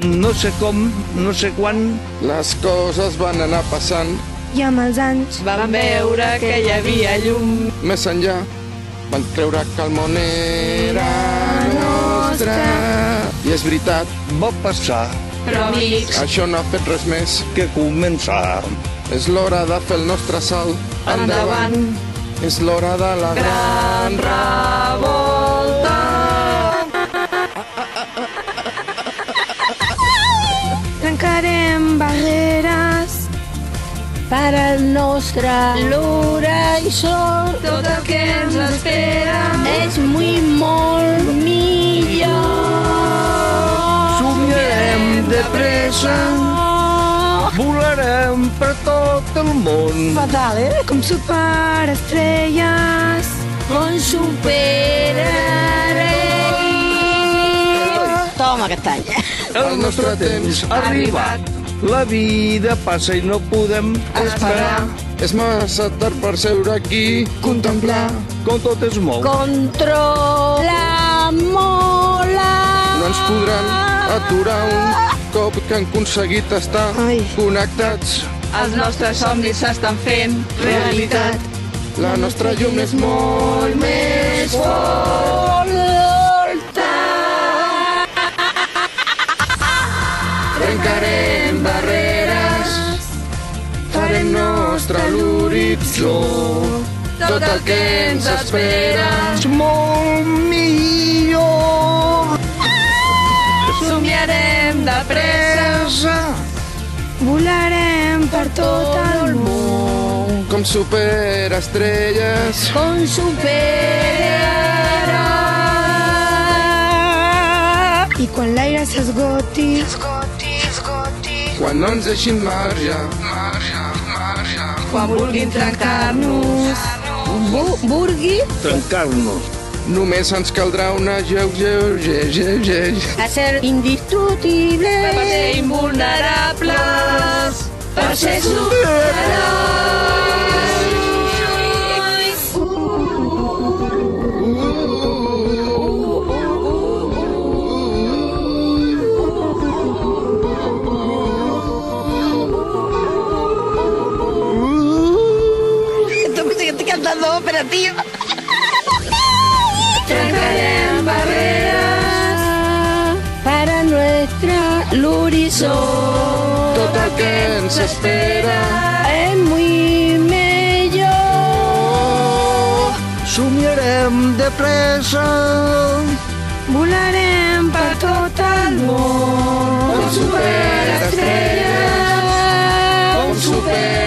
No sé com, no sé quan. Les coses van anar passant. I amb els anys vam veure que hi havia llum. Més enllà van creure que el món era nostre. I és veritat, Va passar Però amics, això no ha fet res més. que començar. És l'hora de fer el nostre salt endavant. És l'hora de la gran revolta. trencarem barreres per al nostre l'horitzó. Tot el que ens espera És molt millor. Somiarem de pressa, volarem per tot el món. Fatal, com superestrelles. Com superarem. Toma aquest tall. El nostre temps ha arribat. La vida passa i no podem esperar. És massa tard per seure aquí, contemplar. com tot es mou. Controla mola. No ens podran aturar un cop que han aconseguit estar connectats. Els nostres somnis s'estan fent realitat. La nostra llum és molt més forta. Trencarem barreres, farem nostre l'horitzó. Tot el que ens espera És molt millor. Somiarem de pressa. Volarem per tot el món. com superestrelles. Com superarem. I quan l'aire s'esgoti, Quan no ens deixin marge, Quan vulguin trencar-nos, Burgui Trencar-nos. només ens caldrà una a ser indiscutible. per ser invulnerables, per ser Estoy cantando ópera, tío. Trencarem barreres Para nuestra l'horitzó. tot el que ens espera. És molt millor. Somiarem de pressa, volarem per tot el món. Com superestrelles, com superherois.